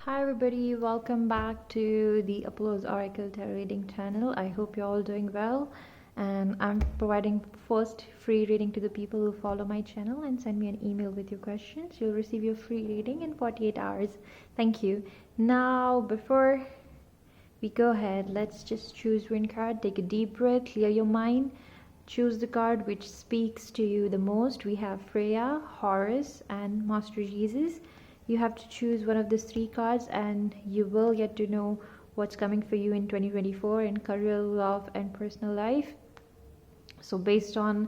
Hi everybody, welcome back to the Apollo's Oracle Tarot Reading channel. I hope you're all doing well, and I'm providing first free reading to the people who follow my channel and send me an email with your questions. You'll receive your free reading in 48 hours. Thank you. Now, before we go ahead, let's just choose one card. Take a deep breath, clear your mind. Choose the card which speaks to you the most. We have Freya, Horus, and Master Jesus. You have to choose one of these three cards and you will get to know what's coming for you in 2024 in career, love, and personal life. So based on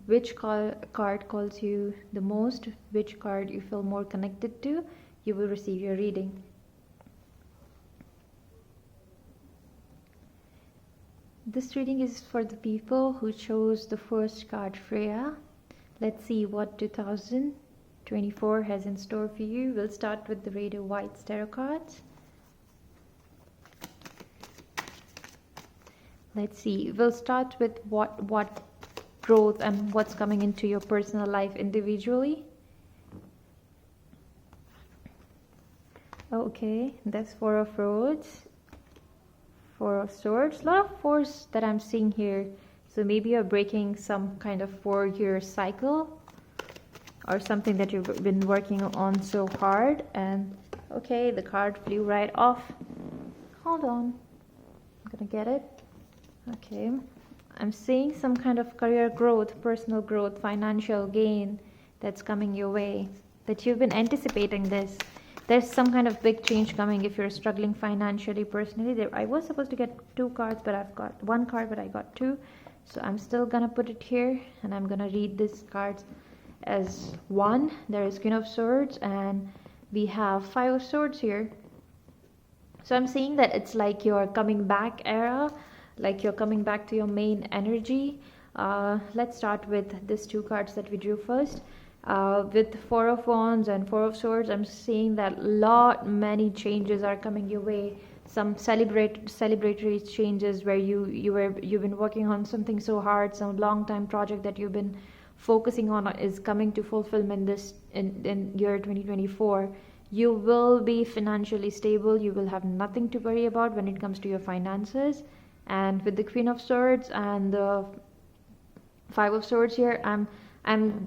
which card calls you the most, which card you feel more connected to, you will receive your reading. This reading is for the people who chose the first card, Freya. Let's see what 2024 has in store for you. We'll start with the Radio White Tarot cards. Let's see. We'll start with what growth and what's coming into your personal life individually. Okay, that's Four of Swords. Four of Swords. A lot of fours that I'm seeing here. So maybe you're breaking some kind of 4-year cycle or something that you've been working on so hard, and okay, the card flew right off. Hold on, I'm gonna get it. Okay, I'm seeing some kind of career growth, personal growth, financial gain that's coming your way, that you've been anticipating this. There's some kind of big change coming if you're struggling financially, personally. I was supposed to get 2 cards, but I've got 1 card, but I got 2. So I'm still gonna put it here and I'm gonna read these cards as one. There is Queen of Swords and we have 5 of Swords here. So I'm seeing that it's like your coming back era, like you're coming back to your main energy. Let's start with these 2 cards that we drew first. With 4 of Wands and 4 of Swords, I'm seeing that many changes are coming your way. Some celebratory changes where you've been working on something so hard, some long time project that you've been focusing on is coming to fulfillment this in year 2024. You will be financially stable. You will have nothing to worry about when it comes to your finances. And with the Queen of Swords and the 5 of Swords here, I'm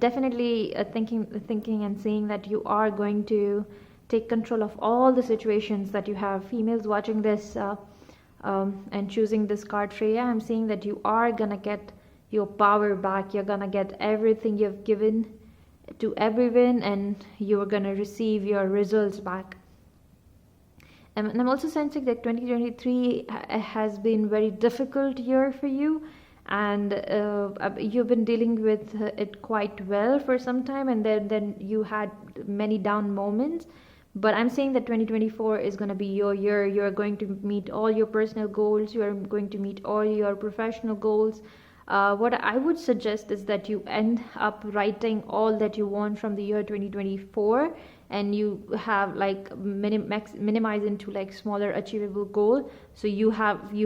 definitely thinking and seeing that you are going to take control of all the situations that you have. Females watching this and choosing this card, Freya, I'm seeing that you are gonna get your power back. You're gonna get everything you've given to everyone and you're gonna receive your results back. And I'm also sensing that 2023 has been very difficult year for you, and you've been dealing with it quite well for some time, and then you had many down moments. But I'm saying that 2024 is going to be your year. You're going to meet all your personal goals. You are going to meet all your professional goals. What I would suggest is that you end up writing all that you want from the year 2024, and you have like minimize into like smaller achievable goal, so you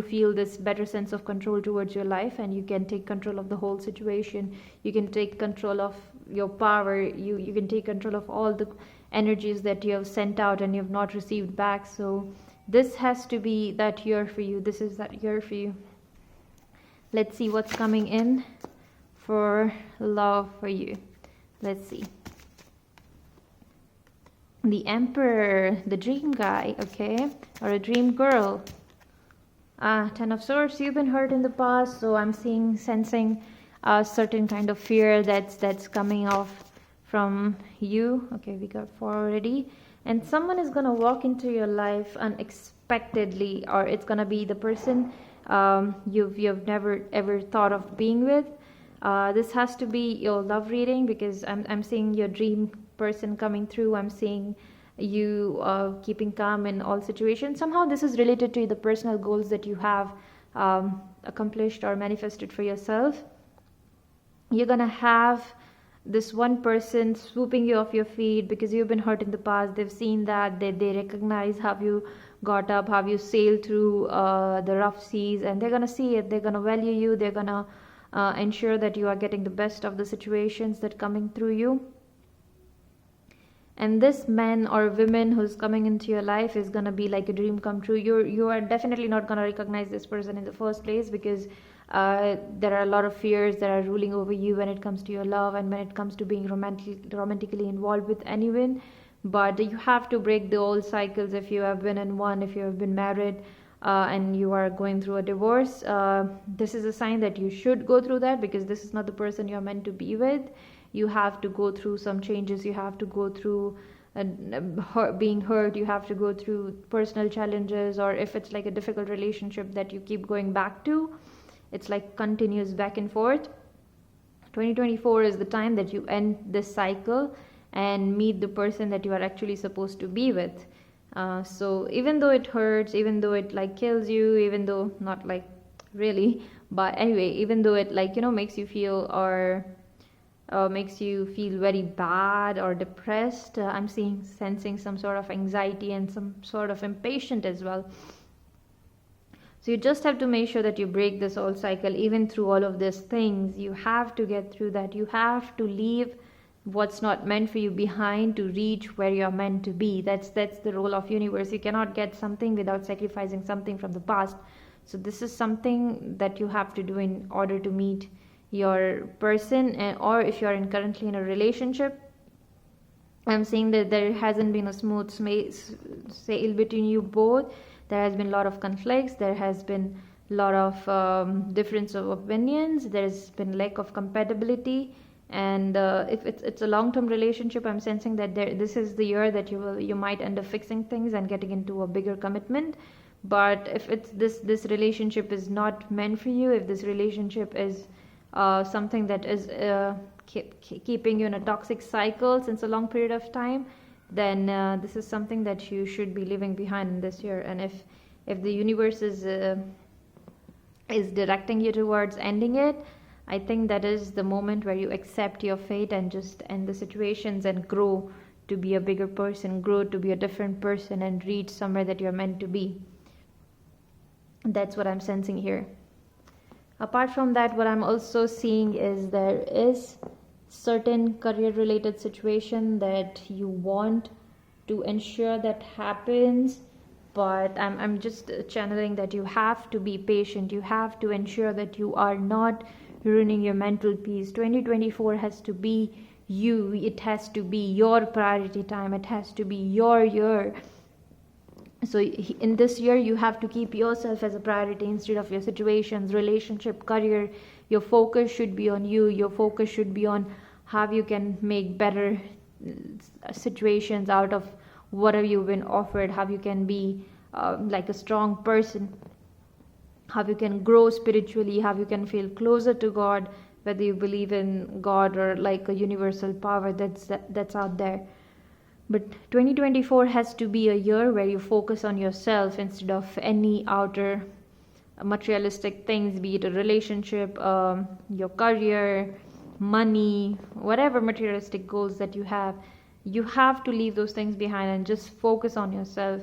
feel this better sense of control towards your life, and you can take control of the whole situation. You can take control of your power. You can take control of all the energies that you have sent out and you have not received back. So this has to be that year for you. This is that year for you. Let's see what's coming in for love for you. Let's see. The Emperor, the dream guy, okay, or a dream girl. 10 of Swords. You've been hurt in the past, so I'm sensing a certain kind of fear that's coming off from you. Okay, we got 4 already, and someone is gonna walk into your life unexpectedly, or it's gonna be the person you've never ever thought of being with. This has to be your love reading, because I'm seeing your dream person coming through. I'm seeing you keeping calm in all situations. Somehow this is related to the personal goals that you have accomplished or manifested for yourself. You're gonna have this one person swooping you off your feet because you've been hurt in the past. They've seen that, they recognize how you got up, how you sailed through the rough seas, and they're gonna see it. They're gonna value you. They're gonna ensure that you are getting the best of the situations that coming through you. and this man or woman who's coming into your life is gonna be like a dream come true. You are definitely not gonna recognize this person in the first place, because there are a lot of fears that are ruling over you when it comes to your love and when it comes to being romantically involved with anyone. But you have to break the old cycles. If you have been in one, if you have been married, and you are going through a divorce, this is a sign that you should go through that, because this is not the person you're meant to be with. You have to go through some changes. You have to go through being hurt. You have to go through personal challenges, or if it's like a difficult relationship that you keep going back to, it's like continuous back and forth. 2024 is the time that you end this cycle and meet the person that you are actually supposed to be with. So even though it hurts, even though it like kills you, even though not like really, but anyway, even though it like, you know, makes you feel or makes you feel very bad or depressed, I'm sensing some sort of anxiety and some sort of impatient as well. So you just have to make sure that you break this old cycle. Even through all of these things, you have to get through that. You have to leave what's not meant for you behind to reach where you're meant to be. That's the role of universe. You cannot get something without sacrificing something from the past. So this is something that you have to do in order to meet your person. Or if you're currently in a relationship, I'm saying that there hasn't been a smooth sail between you both. There has been a lot of conflicts. There has been a lot of difference of opinions. There's been lack of compatibility. And if it's a long-term relationship, I'm sensing that this is the year that you might end up fixing things and getting into a bigger commitment. But if it's this relationship is not meant for you, if this relationship is something that is keeping you in a toxic cycle since a long period of time, then this is something that you should be leaving behind in this year. And if the universe is directing you towards ending it, I think that is the moment where you accept your fate and just end the situations and grow to be a bigger person, grow to be a different person, and reach somewhere that you're meant to be. That's what I'm sensing here. Apart from that, what I'm also seeing is there is certain career related situation that you want to ensure that happens, but I'm just channeling that you have to be patient. You have to ensure that you are not ruining your mental peace. 2024 has to be you. It has to be your priority time. It has to be your year. So in this year, you have to keep yourself as a priority instead of your situations, relationship, career. Your focus should be on you. Your focus should be on how you can make better situations out of whatever you've been offered, how you can be like a strong person, how you can grow spiritually, how you can feel closer to God, whether you believe in God or like a universal power that's out there. But 2024 has to be a year where you focus on yourself instead of any outer materialistic things, be it a relationship, your career, money, whatever materialistic goals that you have. You have to leave those things behind and just focus on yourself.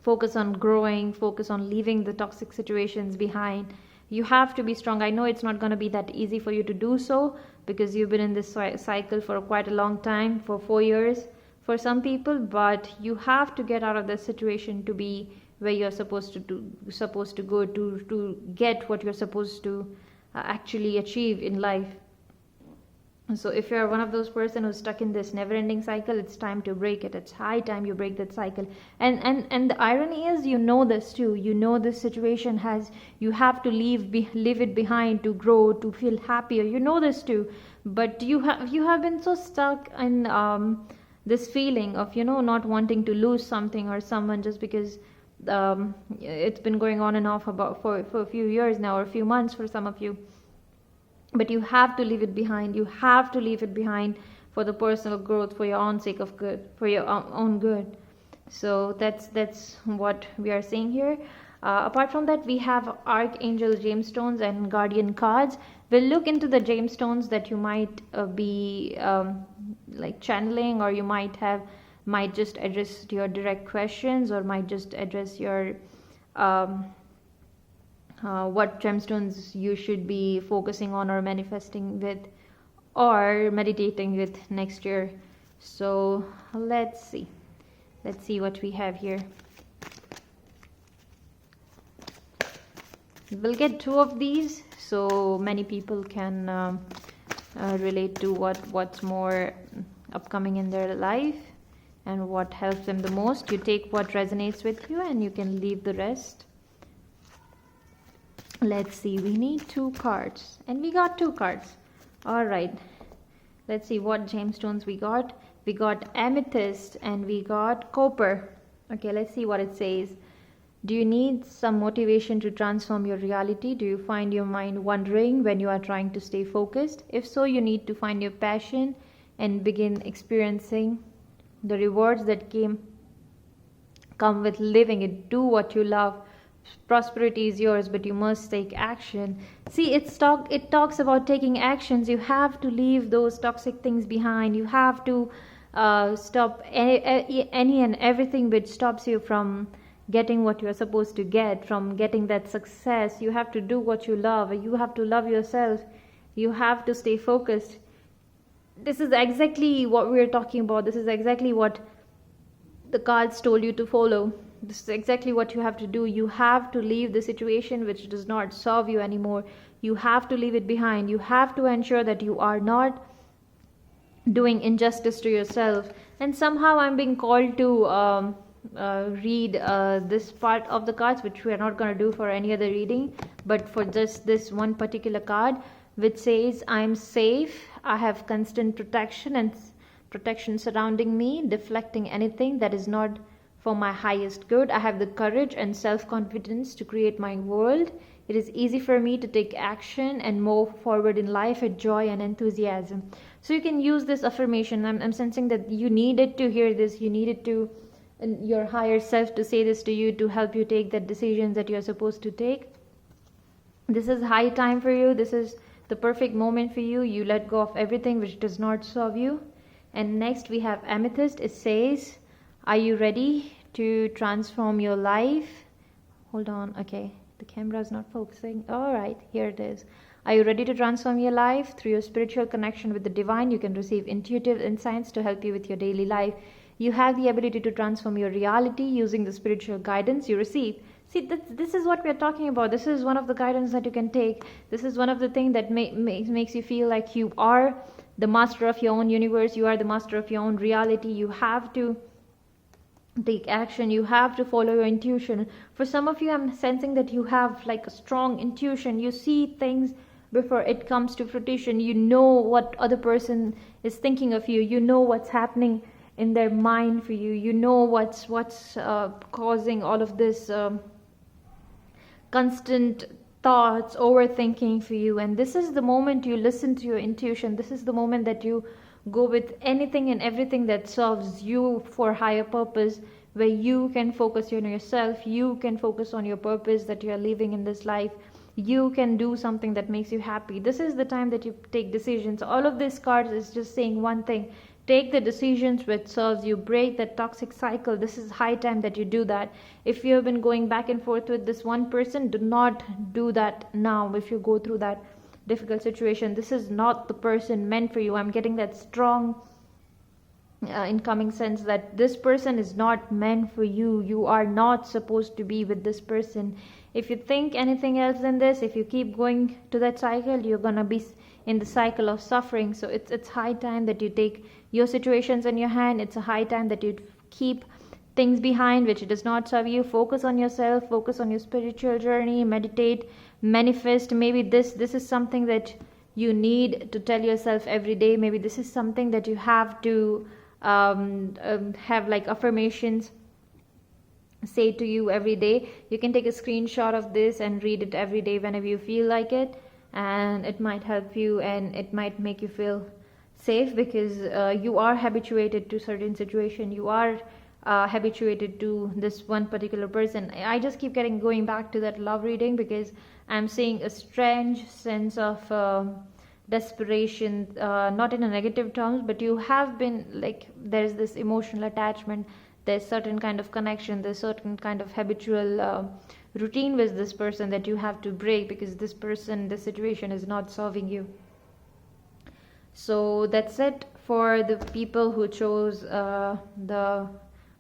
Focus on growing, focus on leaving the toxic situations behind. You have to be strong. I know it's not going to be that easy for you to do so, because you've been in this cycle for quite a long time, for 4 years for some people, but you have to get out of this situation to be where you're supposed to go to get what you're supposed to actually achieve in life. So if you're one of those person who's stuck in this never-ending cycle, it's time to break it. It's high time you break that cycle. And the irony is, you know this too. You know this situation you have to leave it behind to grow, to feel happier. You know this too. But you have been so stuck in this feeling of, not wanting to lose something or someone, just because it's been going on and off for a few years now, or a few months for some of you. But you have to leave it behind. You have to leave it behind for the personal growth, for your own sake of good, for your own good. So that's what we are saying here. Apart from that, we have Archangel Jamestones and Guardian cards. We'll look into the Jamestones that you might be like channeling, or you might just address your direct questions, or might just address your what gemstones you should be focusing on or manifesting with or meditating with next year. So let's see what we have here. We'll get 2 of these so many people can relate to what's more upcoming in their life and what helps them the most. You take what resonates with you and you can leave the rest. Let's see, we need 2 cards and we got 2 cards. All right, let's see what gemstones we got. We got amethyst and we got copper. Okay, let's see what it says. Do you need some motivation to transform your reality? Do you find your mind wandering when you are trying to stay focused? If so, you need to find your passion and begin experiencing the rewards that come with living it. Do what you love. Prosperity is yours, but you must take action. See, it talks about taking actions. You have to leave those toxic things behind. You have to stop any and everything which stops you from getting what you're supposed to get, from getting that success. You have to do what you love. You have to love yourself. You have to stay focused. This is exactly what we're talking about. This is exactly what the cards told you to follow. This is exactly what you have to do. You have to leave the situation which does not serve you anymore. You have to leave it behind. You have to ensure that you are not doing injustice to yourself. And somehow I'm being called to read this part of the cards, which we are not going to do for any other reading, but for just this one particular card, which says, I'm safe, I have constant protection and protection surrounding me, deflecting anything that is not for my highest good. I have the courage and self-confidence to create my world. It is easy for me to take action and move forward in life with joy and enthusiasm. So you can use this affirmation. I'm sensing that you needed to hear this. You needed to your higher self to say this to you, to help you take the decisions that you're supposed to take. This is high time for you. This is the perfect moment for you. You let go of everything which does not serve you. And next we have amethyst. It says, are you ready to transform your life? Hold on. Okay, the camera is not focusing. All right, here it is. Are you ready to transform your life? Through your spiritual connection with the divine, you can receive intuitive insights to help you with your daily life. You have the ability to transform your reality using the spiritual guidance you receive. See, this is what we're talking about. This is one of the guidance that you can take. This is one of the things that makes you feel like you are the master of your own universe. You are the master of your own reality. You have to take action. You have to follow your intuition. For some of you, I'm sensing that you have like a strong intuition. You see things before it comes to fruition. You know what other person is thinking of you. You know what's happening in their mind for you. You know what's causing all of this constant thoughts, overthinking for you. And this is the moment you listen to your intuition. This is the moment that you go with anything and everything that serves you for higher purpose, where you can focus on yourself. You can focus on your purpose that you are living in this life. You can do something that makes you happy. This is the time that you take decisions. All of these cards is just saying one thing: take the decisions which serves you. Break that toxic cycle. This is high time that you do that. If you have been going back and forth with this one person, do not do that now. If you go through that difficult situation, this is not the person meant for you. I'm getting that strong incoming sense that this person is not meant for you. You are not supposed to be with this person. If you think anything else than this, if you keep going to that cycle, you're gonna be in the cycle of suffering. So it's high time that you take your situations in your hand. It's a high time that you keep things behind which does not serve you. Focus on yourself. Focus on your spiritual journey. Meditate, manifest. Maybe this is something that you need to tell yourself every day. Maybe this is something that you have to have like affirmations say to you every day. You can take a screenshot of this and read it every day whenever you feel like it, and it might help you and it might make you feel safe, because you are habituated to certain situation. You are habituated to this one particular person. I just keep going back to that love reading, because I'm seeing a strange sense of desperation, not in a negative terms, but you have been like, there's this emotional attachment, there's certain kind of connection, there's certain kind of habitual routine with this person that you have to break, because this person, this situation is not serving you. So that's it for the people who chose the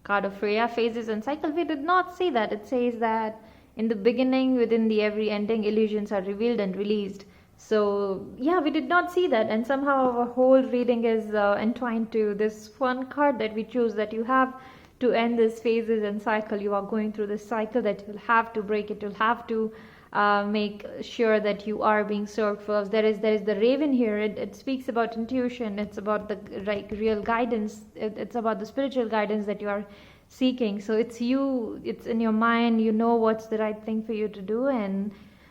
card of Freya, phases and cycle, we did not say that. It says that in the beginning, within the every ending, illusions are revealed and released. So yeah, we did not see that, and somehow our whole reading is entwined to this one card that we choose, that you have to end this phases and cycle. You are going through this cycle that you'll have to break it. You'll have to make sure that you are being served first. There is the raven here. It speaks about intuition. It's about the real guidance. It's about the spiritual guidance that you are seeking. So it's you. It's in your mind. You know what's the right thing for you to do, and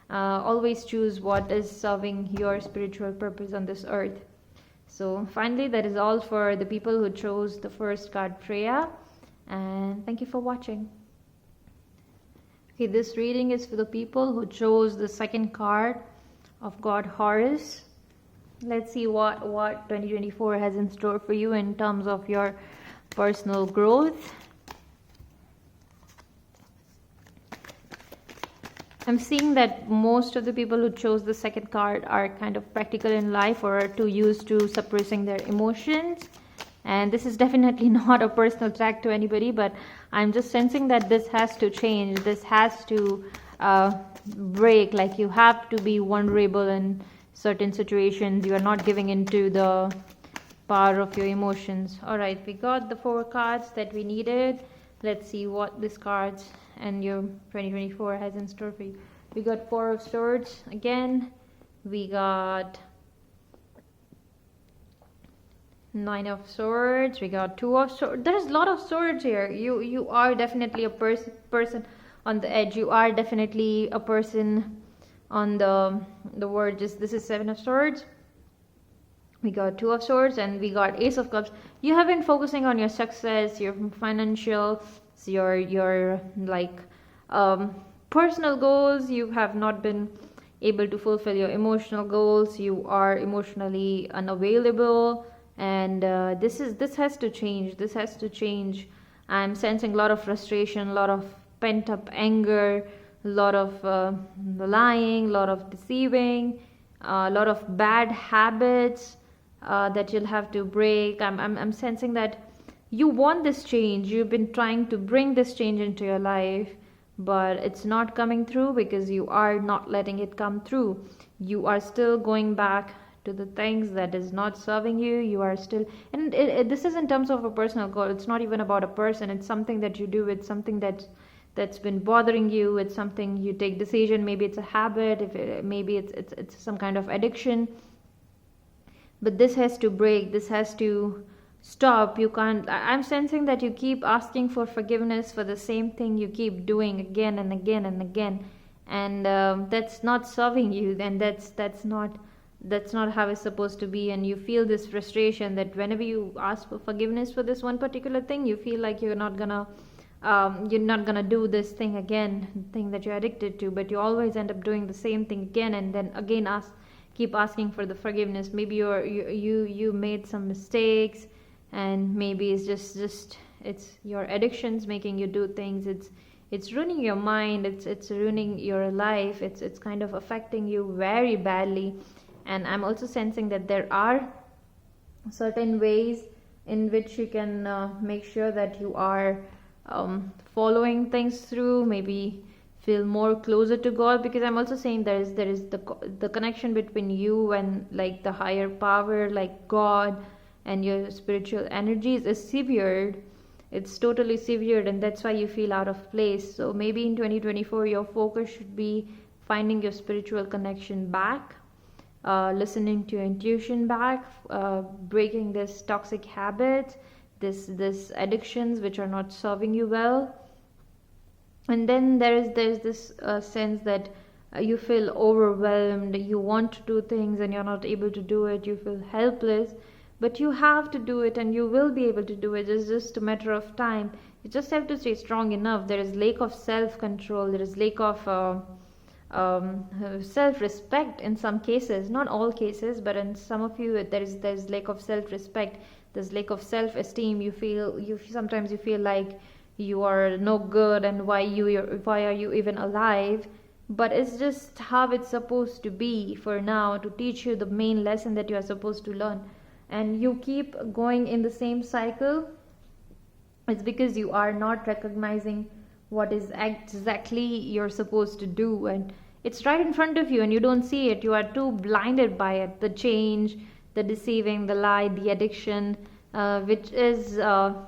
always choose what is serving your spiritual purpose on this earth. So finally, that is all for the people who chose the first card, Freya, and thank you for watching. Okay, this reading is for the people who chose the second card of God Horus. Let's see what 2024 has in store for you in terms of your personal growth. I'm seeing that most of the people who chose the second card are kind of practical in life or are too used to suppressing their emotions. And this is definitely not a personal attack to anybody, but I'm just sensing that this has to change. This has to break. Like, you have to be vulnerable in certain situations. You are not giving into the power of your emotions. Alright, we got the 4 cards that we needed. Let's see what these cards and your 2024 has in store for you. We got 4 of Swords again. We got 9 of Swords. We got 2 of Swords. There's a lot of swords here. You are definitely a person on the edge. You are definitely a person on the word. Just this is 7 of Swords. We got 2 of Swords, and we got Ace of Cups. You have been focusing on your success, your financial, your like personal goals. You have not been able to fulfill your emotional goals. You are emotionally unavailable, and this has to change. This has to change. I'm sensing a lot of frustration, a lot of pent up anger, a lot of lying, a lot of deceiving, a lot of bad habits that you'll have to break. I'm sensing that you want this change. You've been trying to bring this change into your life, but it's not coming through because you are not letting it come through. You are still going back to the things that is not serving you. You are still, and this is in terms of a personal goal. It's not even about a person. It's something that you do. It's something that's been bothering you. It's something you take decision. Maybe it's a habit. Maybe it's some kind of addiction. But this has to break. This has to stop. You can't. I'm sensing that you keep asking for forgiveness for the same thing you keep doing again and again and again, and that's not serving you. And that's not how it's supposed to be. And you feel this frustration that whenever you ask for forgiveness for this one particular thing, you feel like you're not gonna do this thing again, thing that you're addicted to. But you always end up doing the same thing again, and then again keep asking for the forgiveness. Maybe you made some mistakes, and maybe it's just it's your addictions making you do things. It's ruining your mind. It's ruining your life. It's kind of affecting you very badly. And I'm also sensing that there are certain ways in which you can make sure that you are following things through. Maybe feel more closer to God, because I'm also saying there is the connection between you and like the higher power, like God, and your spiritual energies is severed. It's totally severed, and that's why you feel out of place. So maybe in 2024 your focus should be finding your spiritual connection back, listening to your intuition back, breaking this toxic habit, this addictions which are not serving you well. And then there's this sense that you feel overwhelmed. You want to do things and you're not able to do it. You feel helpless, but you have to do it, and you will be able to do it. It's just a matter of time. You just have to stay strong enough. There is lack of self-control. There is lack of self-respect in some cases, not all cases, but in some of you there's lack of self-respect. There's lack of self-esteem. Sometimes you feel like you are no good, and why are you even alive? But it's just how it's supposed to be for now, to teach you the main lesson that you are supposed to learn. and you keep going in the same cycle, it's because you are not recognizing what is exactly you're supposed to do, and it's right in front of you and you don't see it. You are too blinded by it, the change, the deceiving, the lie, the addiction, which is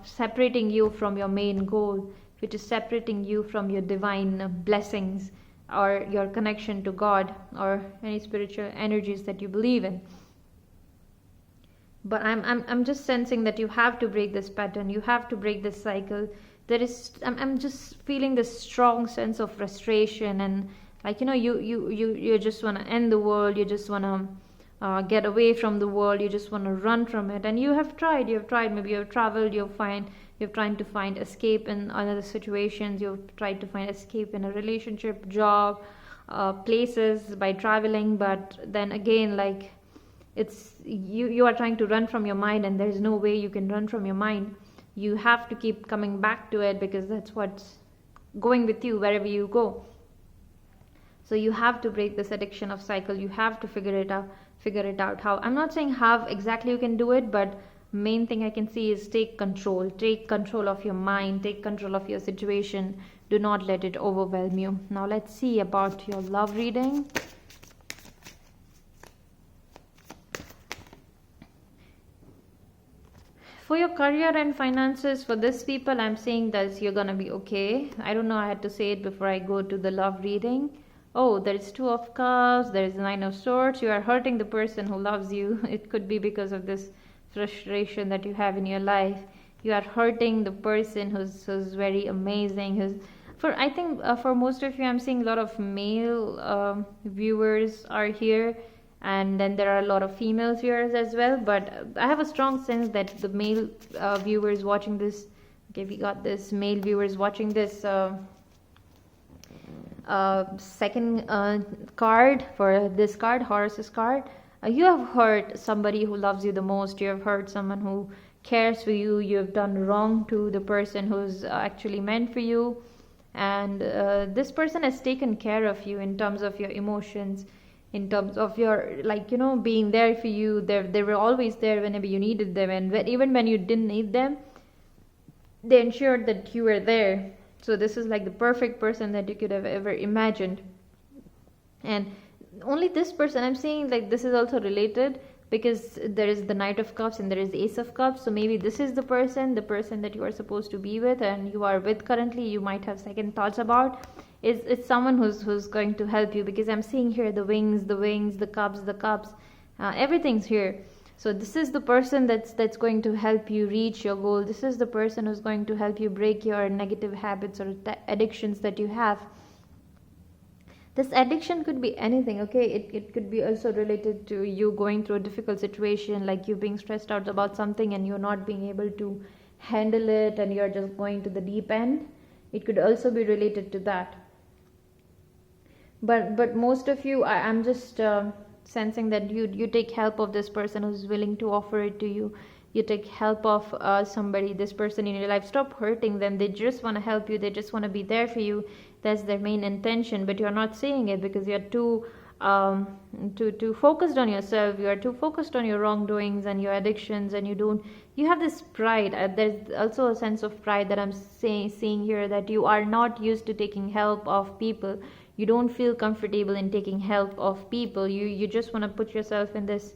separating you from your main goal, which is separating you from your divine blessings or your connection to God or any spiritual energies that you believe in. But I'm just sensing that you have to break this pattern, you have to break this cycle. I'm just feeling this strong sense of frustration, and like, you just want to end the world, you just want to get away from the world, you just want to run from it. And you have tried, maybe you've traveled, you've tried to find escape in other situations, you've tried to find escape in a relationship, job, places by traveling. But then again, like, it's you are trying to run from your mind, and there's no way you can run from your mind. You have to keep coming back to it, because that's what's going with you wherever you go. So you have to break this addiction of cycle, you have to figure it out how. I'm not saying how exactly you can do it, but main thing I can see is take control of your mind, take control of your situation. Do not let it overwhelm you. Now let's see about your love reading. For your career and finances, for this people, I'm saying that you're gonna be okay. I don't know, I had to say it before I go to the love reading. Oh, there is 2 of Cups, there is 9 of Swords. You are hurting the person who loves you. It could be because of this frustration that you have in your life. You are hurting the person who's very amazing. I think for most of you, I'm seeing a lot of male viewers are here. And then there are a lot of female viewers as well, but I have a strong sense that the male viewers watching this, okay, we got this male viewers watching this second card for this card, Horus's card. You have hurt somebody who loves you the most. You have hurt someone who cares for you. You have done wrong to the person who's actually meant for you, and this person has taken care of you in terms of your emotions, in terms of your, like, being there for you. They were always there whenever you needed them, and even when you didn't need them, they ensured that you were there. So this is like the perfect person that you could have ever imagined. And only this person, I'm saying, like, this is also related, because there is the Knight of Cups and there is the Ace of Cups. So maybe this is the person that you are supposed to be with and you are with currently, you might have second thoughts about. It's someone who's going to help you, because I'm seeing here the wings, the cups, everything's here. So this is the person that's going to help you reach your goal. This is the person who's going to help you break your negative habits or addictions that you have. This addiction could be anything, okay? It could be also related to you going through a difficult situation, like you being stressed out about something and you're not being able to handle it and you're just going to the deep end. It could also be related to that. But most of you, I'm just sensing that you take help of this person who's willing to offer it to you. You take help of somebody, this person in your life. Stop hurting them. They just want to help you. They just want to be there for you. That's their main intention, but you're not saying it because you're too focused on yourself. You are too focused on your wrongdoings and your addictions, and you have this pride. There's also a sense of pride that I'm seeing here, that you are not used to taking help of people. You don't feel comfortable in taking help of people. You just want to put yourself in this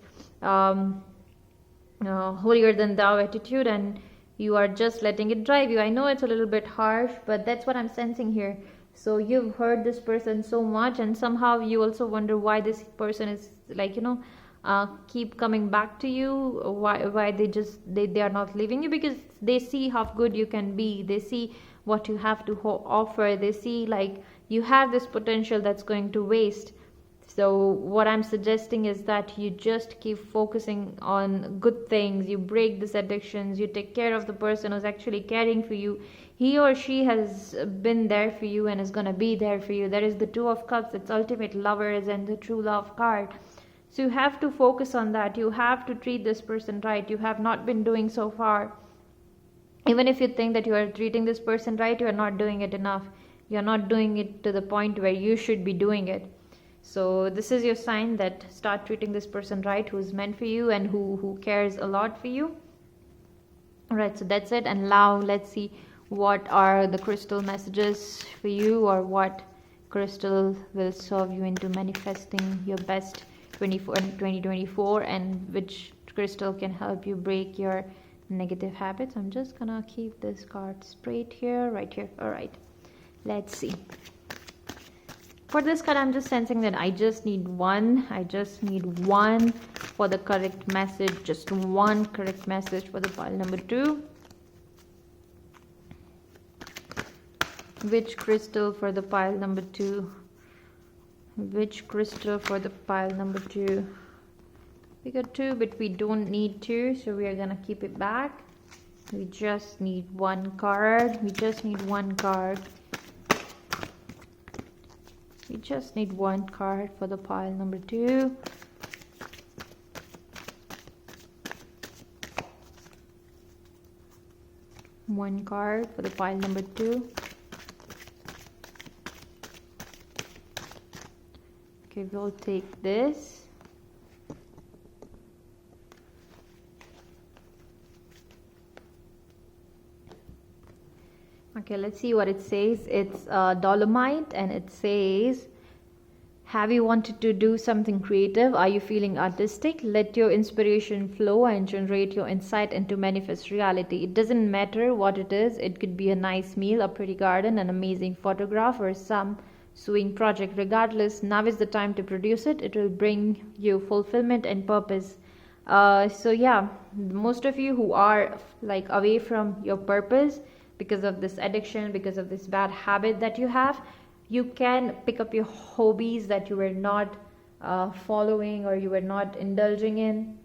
holier than thou attitude, and you are just letting it drive you. I know it's a little bit harsh, but that's what I'm sensing here. So you've heard this person so much, and somehow you also wonder why this person is, like, keep coming back to you. Why they are not leaving you, because they see how good you can be. They see what you have to offer. They see, like, you have this potential that's going to waste. So what I'm suggesting is that you just keep focusing on good things. You break these addictions. You take care of the person who's actually caring for you. He or she has been there for you and is going to be there for you. There is the Two of Cups. It's ultimate lovers and the true love card. So you have to focus on that. You have to treat this person right. You have not been doing so far. Even if you think that you are treating this person right, you are not doing it enough. You are not doing it to the point where you should be doing it. So this is your sign that start treating this person right, who's meant for you and who cares a lot for you. All right, so that's it. And now let's see what are the crystal messages for you, or what crystal will serve you into manifesting your best 2024, and which crystal can help you break your negative habits. I'm just gonna keep this card straight here, right here. All right, let's see. For this card, I'm just sensing that I just need one. I just need one for the correct message. Just one correct message for the pile number 2. Which crystal for the pile number 2? Which crystal for the pile number 2? We got 2, but we don't need 2, so we are gonna keep it back. We just need one card. We just need one card. We just need one card for the pile number 2. One card for the pile number 2. Okay, we'll take this. Okay, let's see what it says. It's Dolomite, and it says, have you wanted to do something creative? Are you feeling artistic? Let your inspiration flow and generate your insight into manifest reality. It doesn't matter what it is. It could be a nice meal, a pretty garden, an amazing photograph, or some sewing project. Regardless, now is the time to produce it. It will bring you fulfillment and purpose. So yeah, most of you who are like away from your purpose because of this addiction, because of this bad habit that you have, you can pick up your hobbies that you were not following or you were not indulging in.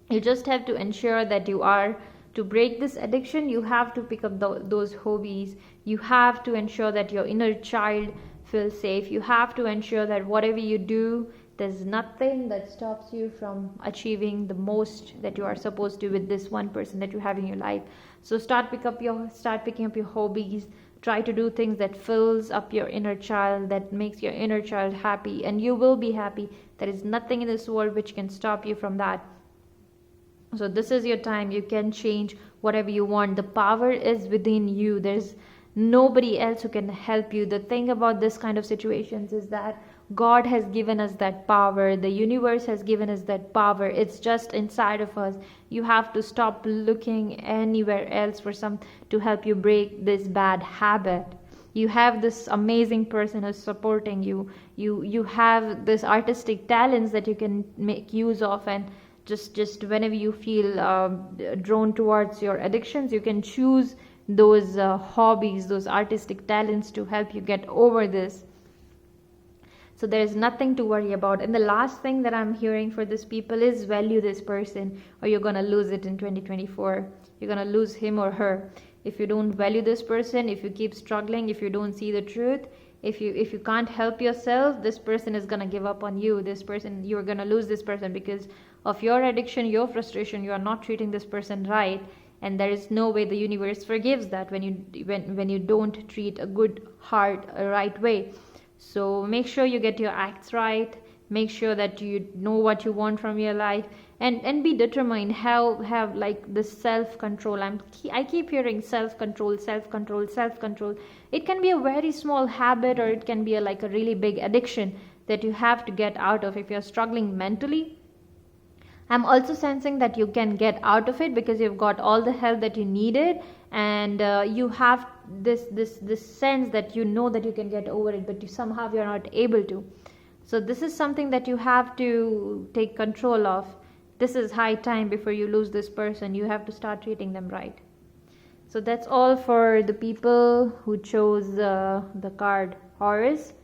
You just have to ensure that you are, to break this addiction, you have to pick up those hobbies. You have to ensure that your inner child feels safe. You have to ensure that whatever you do, there's nothing that stops you from achieving the most that you are supposed to with this one person that you have in your life. So start picking up your hobbies. Try to do things that fills up your inner child, that makes your inner child happy, and you will be happy. There is nothing in this world which can stop you from that. So this is your time. You can change whatever you want. The power is within you. There's nobody else who can help you. The thing about this kind of situations is that God has given us that power. The universe has given us that power. It's just inside of us. You have to stop looking anywhere else for some to help you break this bad habit. You have this amazing person who's supporting you. You have this artistic talents that you can make use of, and just whenever you feel drawn towards your addictions, you can choose those hobbies, those artistic talents to help you get over this. So there is nothing to worry about. And the last thing that I'm hearing for this people is value this person, or you're gonna lose it in 2024. You're gonna lose him or her if you don't value this person. If you keep struggling, if you don't see the truth, if you can't help yourself, this person is gonna give up on you. This person, you're gonna lose this person because of your addiction, your frustration. You are not treating this person right, and there is no way the universe forgives that when you don't treat a good heart a right way. So make sure you get your acts right. Make sure that you know what you want from your life, and be determined. Have like this self-control. I keep hearing self-control, self-control, self-control. It can be a very small habit, or it can be like a really big addiction that you have to get out of. If you're struggling mentally, I'm also sensing that you can get out of it because you've got all the help that you needed, and you have this sense that you know that you can get over it, but you're not able to. So this is something that you have to take control of. This is high time before you lose this person. You have to start treating them right. So that's all for the people who chose the card Horus.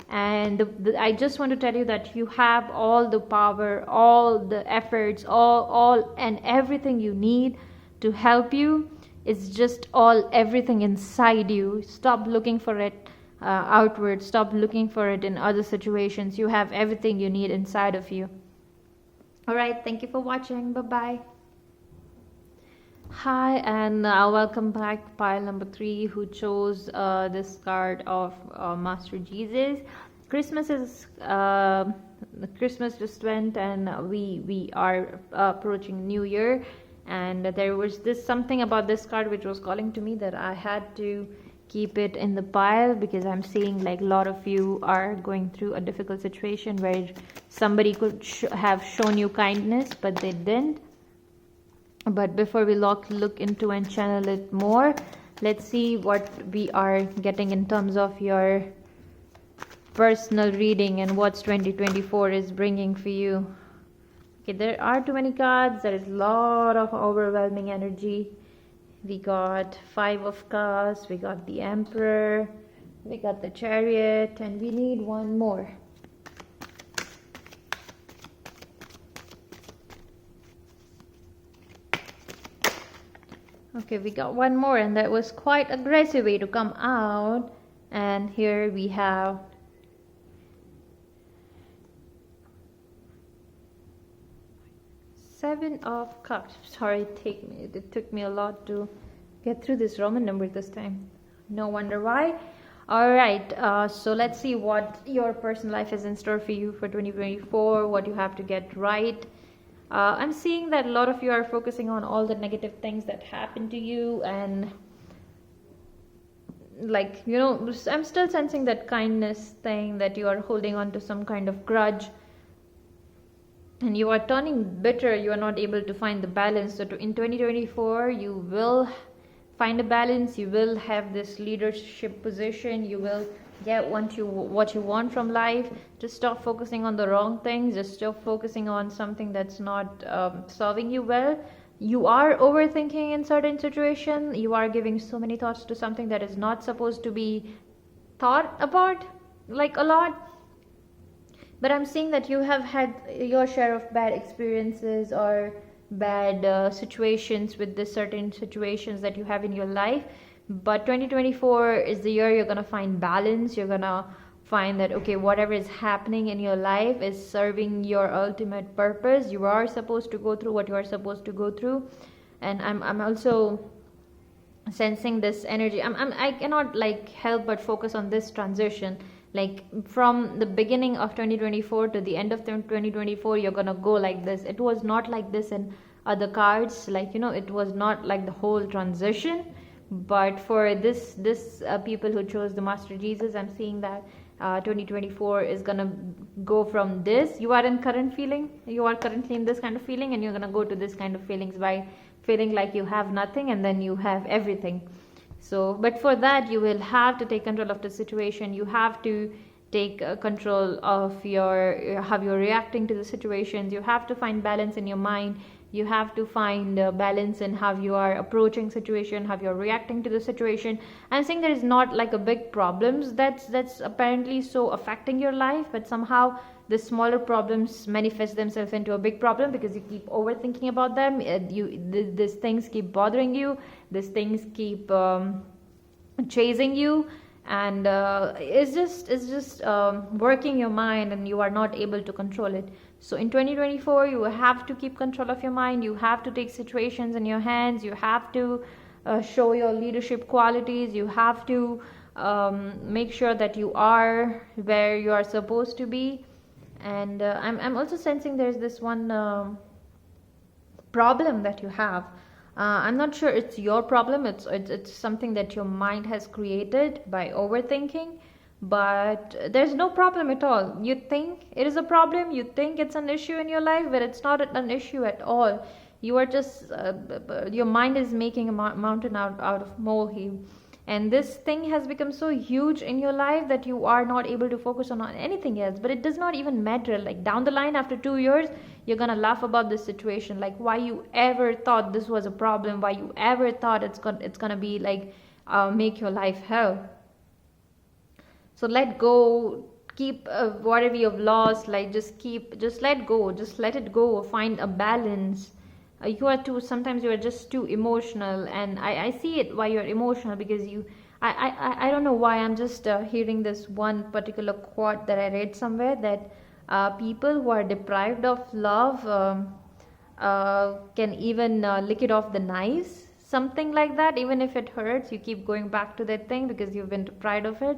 And I just want to tell you that you have all the power, all the efforts, all and everything you need to help you. It's just everything inside you. Stop looking for it outward. Stop looking for it in other situations. You have everything you need inside of you. All right, thank you for watching. Bye bye. Hi, and welcome back, pile number 3, who chose this card of Master Jesus. Christmas is Christmas just went, and we are approaching New Year, and there was this something about this card which was calling to me that I had to keep it in the pile, because I'm seeing like a lot of you are going through a difficult situation where somebody could have shown you kindness but they didn't. But before we look into and channel it more, let's see what we are getting in terms of your personal reading and what's 2024 is bringing for you. Okay, there are too many cards. There is a lot of overwhelming energy. We got 5 of Cups, we got the Emperor, we got the Chariot, and we need one more. Okay, we got one more, and that was quite aggressive way to come out. And here we have Seven of Cups. Sorry, it took me a lot to get through this Roman number this time. No wonder why. Alright, so let's see what your personal life is in store for you for 2024, what you have to get right. I'm seeing that a lot of you are focusing on all the negative things that happen to you, and like, you know, I'm still sensing that kindness thing, that you are holding on to some kind of grudge and you are turning bitter. You are not able to find the balance. So in 2024 you will find a balance. You will have this leadership position. You will get what you want from life. Just stop focusing on the wrong things. Just stop focusing on something that's not serving you well. You are overthinking in certain situation. You are giving so many thoughts to something that is not supposed to be thought about like a lot. But I'm seeing that you have had your share of bad experiences or bad situations with the certain situations that you have in your life. But 2024 is the year you're gonna find balance. You're gonna find that, okay, whatever is happening in your life is serving your ultimate purpose. You are supposed to go through what you are supposed to go through. And I'm also sensing this energy. I cannot like help but focus on this transition. Like from the beginning of 2024 to the end of 2024, you're gonna go like this. It was not like this in other cards. Like, you know, it was not like the whole transition. But for this people who chose the Master Jesus, I'm seeing that 2024 is gonna go from this. You are currently in this kind of feeling, and you're gonna go to this kind of feelings by feeling like you have nothing and then you have everything. So, but for that you will have to take control of the situation. You have to take control of how you're reacting to the situations. You have to find balance in your mind. You have to find balance in how you are approaching situation, how you're reacting to the situation. I'm saying there is not like a big problems that's apparently so affecting your life, but somehow the smaller problems manifest themselves into a big problem because you keep overthinking about them. These things keep bothering you. These things keep chasing you, and it's just working your mind, and you are not able to control it. So in 2024 you have to keep control of your mind. You have to take situations in your hands. You have to show your leadership qualities. You have to make sure that you are where you are supposed to be. And I'm also sensing there's this one problem that you have. I'm not sure it's your problem. It's something that your mind has created by overthinking. But there's no problem at all. You think it is a problem, you think it's an issue in your life, but it's not an issue at all. You are just your mind is making a mountain out of molehill, and this thing has become so huge in your life that you are not able to focus on anything else. But it does not even matter. Like down the line, after 2 years, you're gonna laugh about this situation, like why you ever thought this was a problem, why you ever thought it's gonna be like make your life hell. So let go, keep whatever you've lost, like just let go, just let it go, find a balance. Sometimes you are just too emotional, and I see it why you're emotional, because I don't know why, I'm just hearing this one particular quote that I read somewhere, that people who are deprived of love can even lick it off the knives, something like that. Even if it hurts, you keep going back to that thing because you've been deprived of it.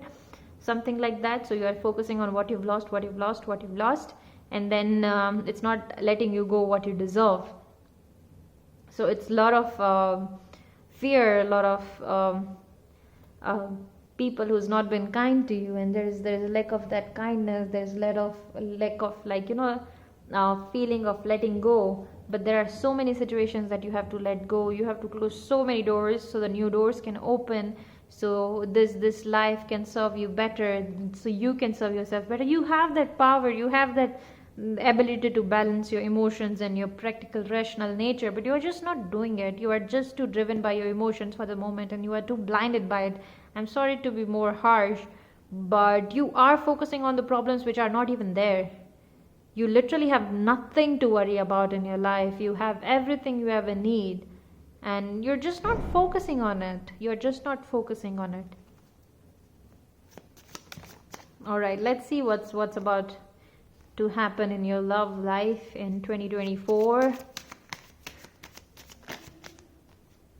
something like that. So you are focusing on what you've lost, what you've lost, what you've lost, and then it's not letting you go what you deserve. So it's a lot of fear, a lot of people who's not been kind to you, and there's a lack of that kindness. There's lack of like, you know, feeling of letting go. But there are so many situations that you have to let go. You have to close so many doors so the new doors can open, so this life can serve you better, so you can serve yourself better. You have that power, you have that ability to balance your emotions and your practical rational nature, but you are just not doing it. You are just too driven by your emotions for the moment, and you are too blinded by it. I'm sorry to be more harsh, but you are focusing on the problems which are not even there. You literally have nothing to worry about in your life. You have everything you ever need, and you're just not focusing on it. You're just not focusing on it. All right, let's see what's about to happen in your love life in 2024.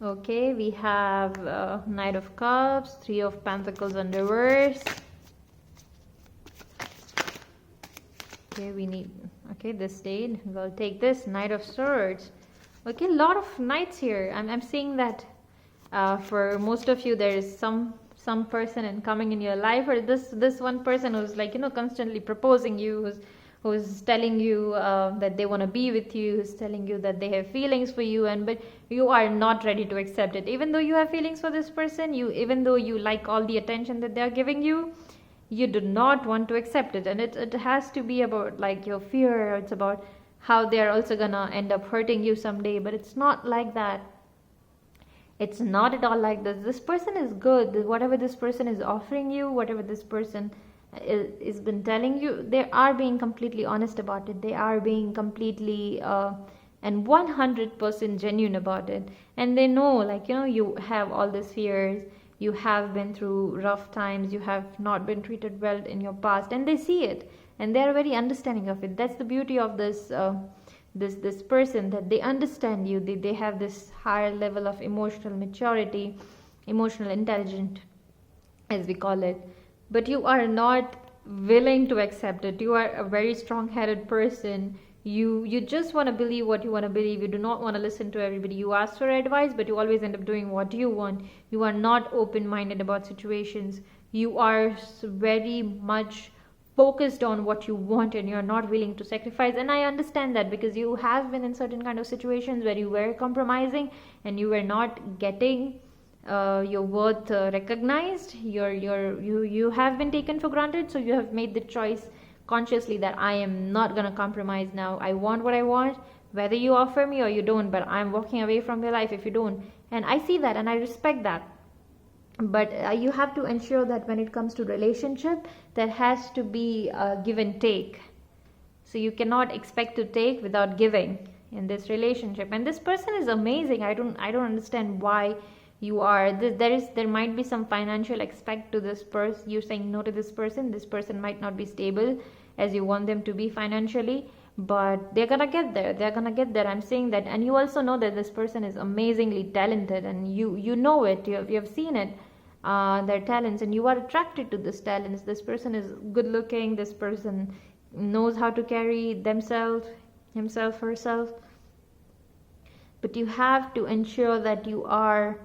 Okay, we have Knight of Cups, Three of Pentacles in reverse. Okay, we need, okay, this stayed. We'll take this, Knight of Swords. Okay, a lot of knights here. I'm seeing that for most of you there is some person coming in your life, or this one person who's like, you know, constantly proposing you, who's telling you that they want to be with you, who's telling you that they have feelings for you, but you are not ready to accept it. Even though you have feelings for this person, even though you like all the attention that they're giving you, you do not want to accept it. And it has to be about like your fear. It's about how they're also gonna end up hurting you someday, but it's not like that. It's not at all like this. This person is good. Whatever this person is offering you, whatever this person is been telling you, they are being completely honest about it. They are being completely and 100% genuine about it. And they know, like, you know, you have all these fears, you have been through rough times, you have not been treated well in your past, and they see it, and they are very understanding of it. That's the beauty of this this person, that they understand you. They have this higher level of emotional maturity, emotional intelligence, as we call it. But you are not willing to accept it. You are a very strong-headed person. You just want to believe what you want to believe. You do not want to listen to everybody. You ask for advice, but you always end up doing what you want. You are not open-minded about situations. You are very much focused on what you want, and you're not willing to sacrifice. And I understand that, because you have been in certain kind of situations where you were compromising and you were not getting your worth recognized. You have been taken for granted, so you have made the choice consciously that I am not gonna compromise now. I want what I want, whether you offer me or you don't, but I'm walking away from your life if you don't. And I see that and I respect that. But you have to ensure that when it comes to relationship, there has to be a give and take. So you cannot expect to take without giving in this relationship. And this person is amazing. I don't understand why you are there might be some financial aspect to this person. You're saying no to this person. This person might not be stable as you want them to be financially, but they're gonna get there. I'm saying that. And you also know that this person is amazingly talented, and you know it. You have seen it, their talents, and you are attracted to this talents. This person is good looking. This person knows how to carry themselves, himself, herself. But you have to ensure that you are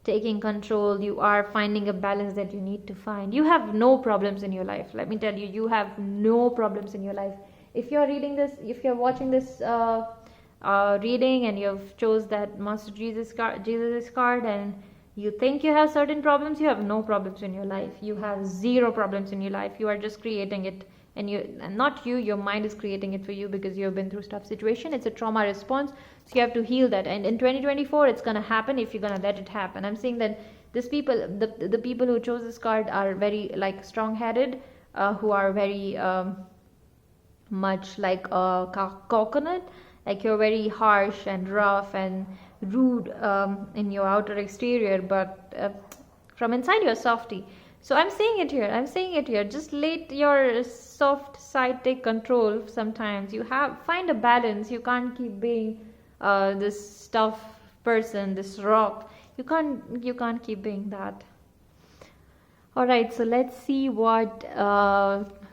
taking control. You are finding a balance that you need to find. You have no problems in your life. Let me tell you, you have no problems in your life. If you're reading this, if you're watching this reading, and you've chose that Master Jesus card, and you think you have certain problems, you have no problems in your life. You have zero problems in your life. You are just creating it, and not you, your mind is creating it for you, because you have been through tough situation. It's a trauma response, so you have to heal that. And in 2024, it's gonna happen if you're gonna let it happen. I'm saying that these people, the people who chose this card, are very like strong-headed, who are very much like a coconut. Like, you're very harsh and rough and rude in your outer exterior, but from inside you're softy. So I'm saying it here. Just let your soft side take control sometimes. You find a balance. You can't keep being this tough person, this rock. You can't keep being that. All right, so let's see what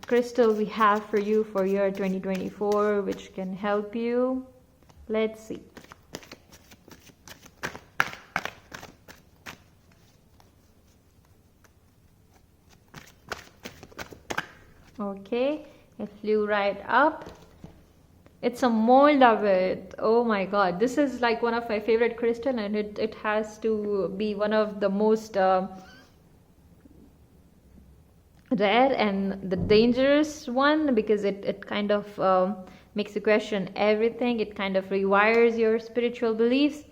crystal we have for you for year 2024, which can help you. Let's see. Okay, it flew right up. It's a mold of it. Oh my god, this is like one of my favorite crystal, and it has to be one of the most rare and the dangerous one, because it kind of makes you question everything. It kind of rewires your spiritual beliefs.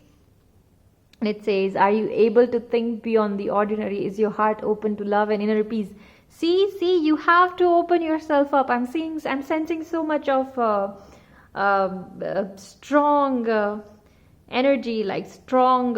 And it says, are you able to think beyond the ordinary? Is your heart open to love and inner peace? See, you have to open yourself up. I'm sensing so much of strong energy, like strong,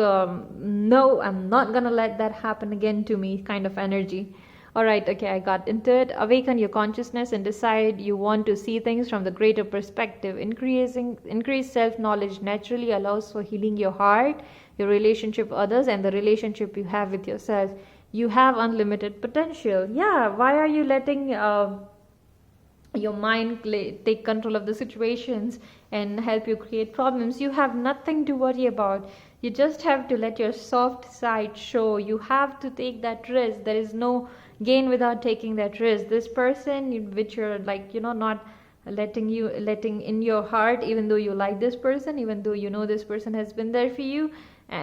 no, I'm not gonna let that happen again to me kind of energy. All right, okay, I got into it. Awaken your consciousness and decide you want to see things from the greater perspective. Increased self-knowledge naturally allows for healing your heart, your relationship with others, and the relationship you have with yourself. You have unlimited potential. Yeah, why are you letting your mind take control of the situations and help you create problems? You have nothing to worry about. You just have to let your soft side show. You have to take that risk. There is no gain without taking that risk. This person which you're like, not letting in your heart, even though you like this person, even though you know this person has been there for you,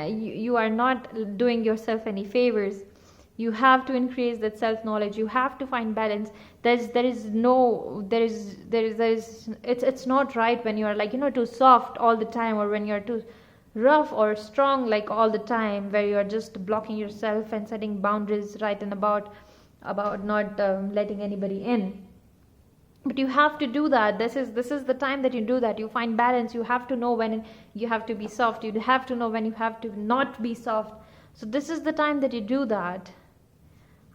you are not doing yourself any favors. You have to increase that self-knowledge. You have to find balance. It's not right when you're like, too soft all the time, or when you're too rough or strong like all the time, where you're just blocking yourself and setting boundaries right and about not letting anybody in. But you have to do that. This is the time that you do that. You find balance. You have to know when you have to be soft. You have to know when you have to not be soft. So this is the time that you do that.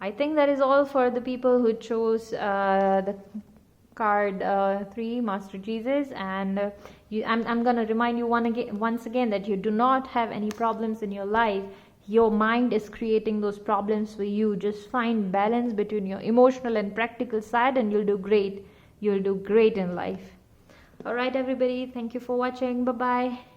I think that is all for the people who chose the card 3, Master Jesus. And I'm going to remind you once again that you do not have any problems in your life. Your mind is creating those problems for you. Just find balance between your emotional and practical side, and you'll do great. You'll do great in life. All right, everybody. Thank you for watching. Bye-bye.